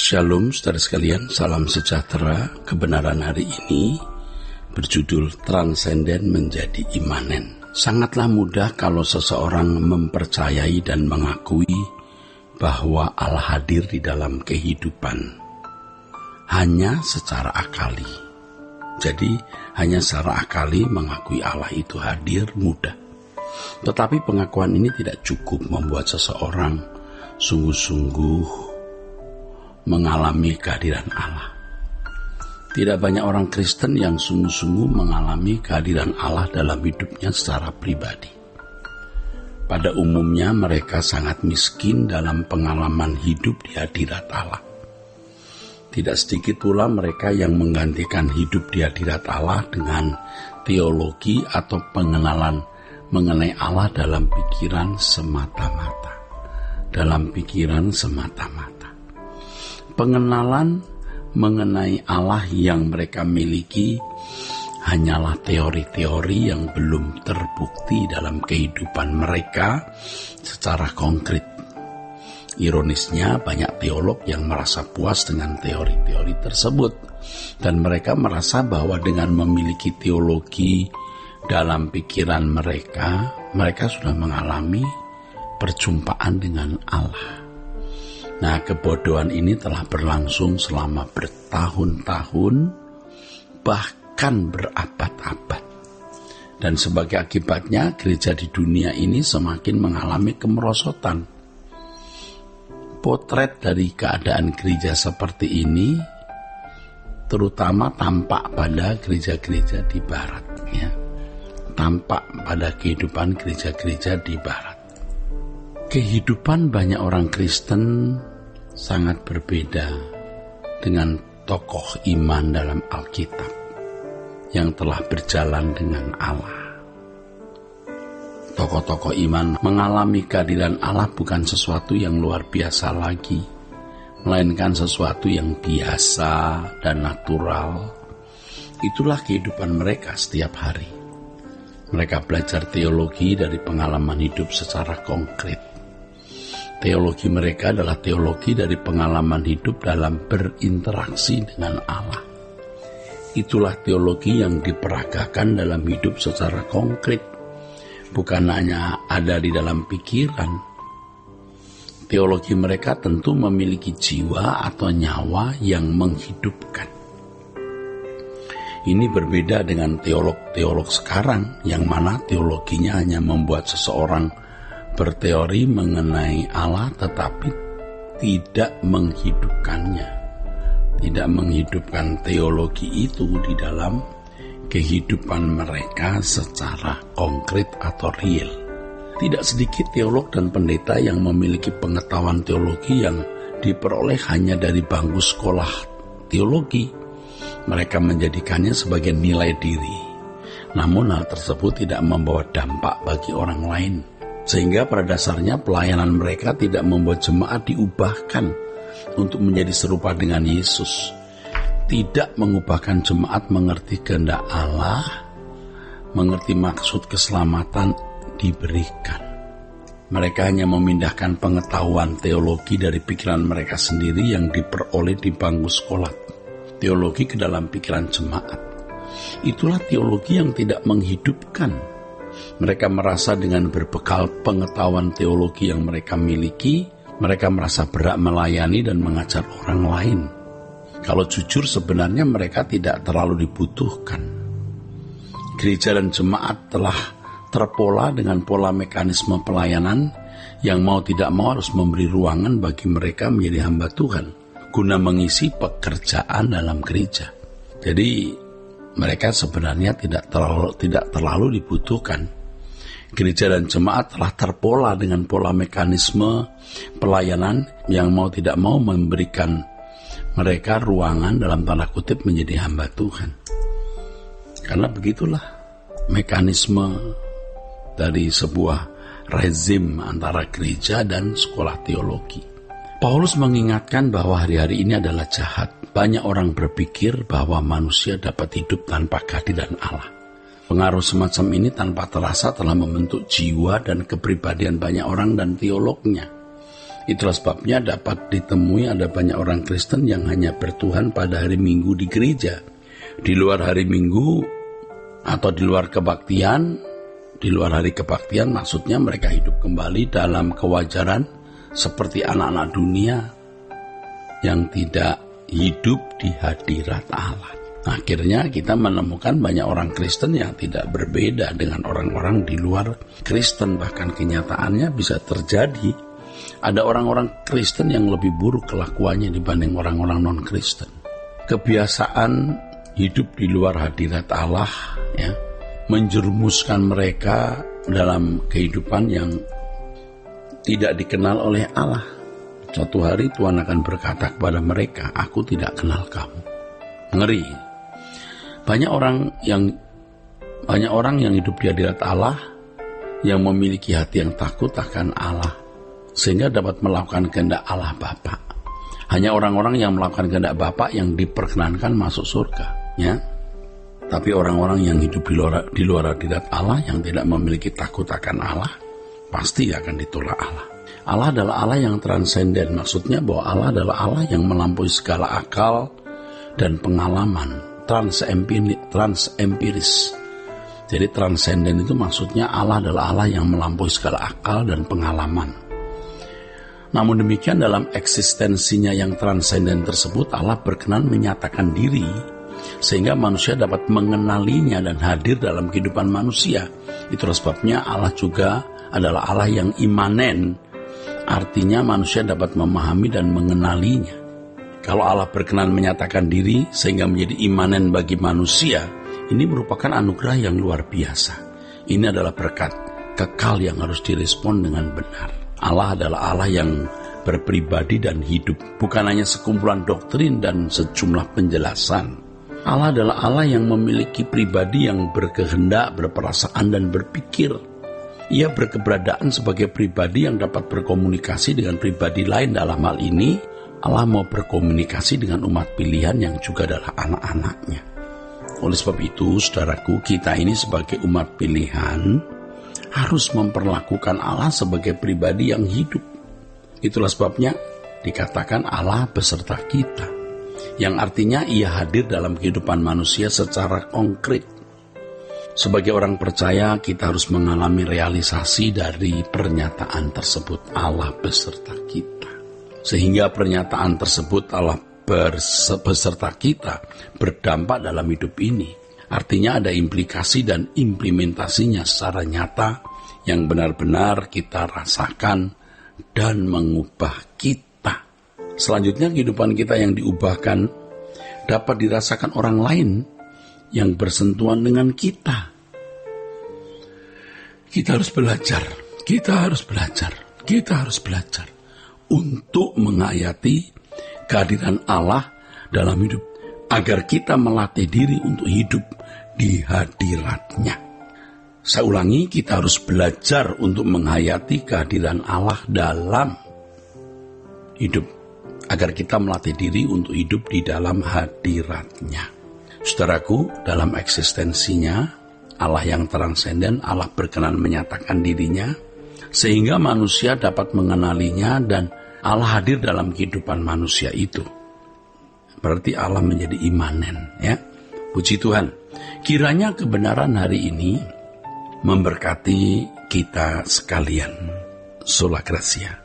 Shalom saudara sekalian, salam sejahtera. Kebenaran hari ini berjudul Transenden Menjadi Imanen. Sangatlah mudah kalau seseorang mempercayai dan mengakui bahwa Allah hadir di dalam kehidupan hanya secara akali. Jadi hanya secara akali mengakui Allah itu hadir mudah. Tetapi pengakuan ini tidak cukup membuat seseorang sungguh-sungguh mengalami kehadiran Allah. Tidak banyak orang Kristen yang sungguh-sungguh mengalami kehadiran Allah dalam hidupnya secara pribadi. Pada umumnya mereka sangat miskin dalam pengalaman hidup di hadirat Allah. Tidak sedikit pula mereka yang menggantikan hidup di hadirat Allah dengan teologi atau pengenalan mengenai Allah dalam pikiran semata-mata. Pengenalan mengenai Allah yang mereka miliki hanyalah teori-teori yang belum terbukti dalam kehidupan mereka secara konkret. Ironisnya, banyak teolog yang merasa puas dengan teori-teori tersebut, dan mereka merasa bahwa dengan memiliki teologi dalam pikiran mereka sudah mengalami perjumpaan dengan Allah. Nah, kebodohan ini telah berlangsung selama bertahun-tahun, bahkan berabad-abad. Dan sebagai akibatnya, gereja di dunia ini semakin mengalami kemerosotan. Potret dari keadaan gereja seperti ini terutama tampak pada gereja-gereja di barat, ya. Tampak pada kehidupan gereja-gereja di barat. Kehidupan banyak orang Kristen sangat berbeda dengan tokoh iman dalam Alkitab yang telah berjalan dengan Allah. Tokoh-tokoh iman mengalami kehadiran Allah bukan sesuatu yang luar biasa lagi, melainkan sesuatu yang biasa dan natural. Itulah kehidupan mereka setiap hari. Mereka belajar teologi dari pengalaman hidup secara konkret. Teologi mereka adalah teologi dari pengalaman hidup dalam berinteraksi dengan Allah. Itulah teologi yang diperagakan dalam hidup secara konkret, bukan hanya ada di dalam pikiran. Teologi mereka tentu memiliki jiwa atau nyawa yang menghidupkan. Ini berbeda dengan teolog-teolog sekarang, yang mana teologinya hanya membuat seseorang berteori mengenai Allah tetapi tidak menghidupkannya. Tidak menghidupkan teologi itu di dalam kehidupan mereka secara konkret atau real. Tidak sedikit teolog dan pendeta yang memiliki pengetahuan teologi yang diperoleh hanya dari bangku sekolah teologi. Mereka menjadikannya sebagai nilai diri. Namun hal tersebut tidak membawa dampak bagi orang lain. Sehingga pada dasarnya pelayanan mereka tidak membuat jemaat diubahkan untuk menjadi serupa dengan Yesus. Tidak mengubahkan jemaat mengerti kehendak Allah, mengerti maksud keselamatan diberikan. Mereka hanya memindahkan pengetahuan teologi dari pikiran mereka sendiri yang diperoleh di bangku sekolah teologi ke dalam pikiran jemaat. Itulah teologi yang tidak menghidupkan. Mereka merasa dengan berbekal pengetahuan teologi yang mereka miliki, mereka merasa berhak melayani dan mengajar orang lain. Kalau jujur, sebenarnya mereka tidak terlalu dibutuhkan. Gereja dan jemaat telah terpola dengan pola mekanisme pelayanan yang mau tidak mau harus memberi ruangan bagi mereka menjadi hamba Tuhan guna mengisi pekerjaan dalam gereja. Jadi mereka sebenarnya tidak terlalu dibutuhkan. Gereja dan jemaat telah terpola dengan pola mekanisme pelayanan yang mau tidak mau memberikan mereka ruangan dalam tanda kutip menjadi hamba Tuhan. Karena begitulah mekanisme dari sebuah rezim antara gereja dan sekolah teologi. Paulus mengingatkan bahwa hari-hari ini adalah jahat. Banyak orang berpikir bahwa manusia dapat hidup tanpa kehadiran Allah. Pengaruh semacam ini tanpa terasa telah membentuk jiwa dan kepribadian banyak orang dan teolognya. Itulah sebabnya dapat ditemui ada banyak orang Kristen yang hanya bertuhan pada hari Minggu di gereja. Di luar hari Minggu atau di luar kebaktian, di luar hari kebaktian maksudnya mereka hidup kembali dalam kewajaran seperti anak-anak dunia yang tidak hidup di hadirat Allah. Akhirnya kita menemukan banyak orang Kristen yang tidak berbeda dengan orang-orang di luar Kristen. Bahkan kenyataannya bisa terjadi ada orang-orang Kristen yang lebih buruk kelakuannya dibanding orang-orang non-Kristen. Kebiasaan hidup di luar hadirat Allah ya, menjerumuskan mereka dalam kehidupan yang tidak dikenal oleh Allah. Suatu hari Tuhan akan berkata kepada mereka, "Aku tidak kenal kamu." Ngeri. Banyak orang yang hidup di hadirat Allah yang memiliki hati yang takut akan Allah sehingga dapat melakukan kehendak Allah Bapa. Hanya orang-orang yang melakukan kehendak Bapa yang diperkenankan masuk surga, ya. Tapi orang-orang yang hidup di luar hadirat Allah yang tidak memiliki takut akan Allah pasti akan ditolak Allah. Allah adalah Allah yang transenden. Maksudnya bahwa Allah adalah Allah yang melampaui segala akal dan pengalaman. Transempiris. Jadi transenden itu maksudnya Allah adalah Allah yang melampaui segala akal dan pengalaman. Namun demikian dalam eksistensinya yang transenden tersebut Allah berkenan menyatakan diri sehingga manusia dapat mengenalinya dan hadir dalam kehidupan manusia. Itulah sebabnya Allah juga adalah Allah yang imanen. Artinya manusia dapat memahami dan mengenalinya. Kalau Allah berkenan menyatakan diri sehingga menjadi imanen bagi manusia, ini merupakan anugerah yang luar biasa. Ini adalah berkat kekal yang harus direspon dengan benar. Allah adalah Allah yang berpribadi dan hidup, bukan hanya sekumpulan doktrin dan sejumlah penjelasan. Allah adalah Allah yang memiliki pribadi yang berkehendak, berperasaan dan berpikir. Ia berkeberadaan sebagai pribadi yang dapat berkomunikasi dengan pribadi lain. Dalam hal ini Allah mau berkomunikasi dengan umat pilihan yang juga adalah anak-anaknya. Oleh sebab itu, saudaraku, kita ini sebagai umat pilihan harus memperlakukan Allah sebagai pribadi yang hidup. Itulah sebabnya dikatakan Allah beserta kita, yang artinya ia hadir dalam kehidupan manusia secara konkret. Sebagai orang percaya, kita harus mengalami realisasi dari pernyataan tersebut, Allah beserta kita. Sehingga pernyataan tersebut Allah beserta kita berdampak dalam hidup ini. Artinya ada implikasi dan implementasinya secara nyata yang benar-benar kita rasakan dan mengubah kita. Selanjutnya kehidupan kita yang diubahkan dapat dirasakan orang lain yang bersentuhan dengan kita. Kita harus belajar untuk menghayati kehadiran Allah dalam hidup, agar kita melatih diri untuk hidup di hadirat-Nya. Saya ulangi, kita harus belajar untuk menghayati kehadiran Allah dalam hidup, agar kita melatih diri untuk hidup di dalam hadirat-Nya. Saudaraku, dalam eksistensinya, Allah yang transenden, Allah berkenan menyatakan dirinya, sehingga manusia dapat mengenalinya dan Allah hadir dalam kehidupan manusia itu. Berarti Allah menjadi imanen, ya. Puji Tuhan. Kiranya kebenaran hari ini memberkati kita sekalian. Sola Gracia.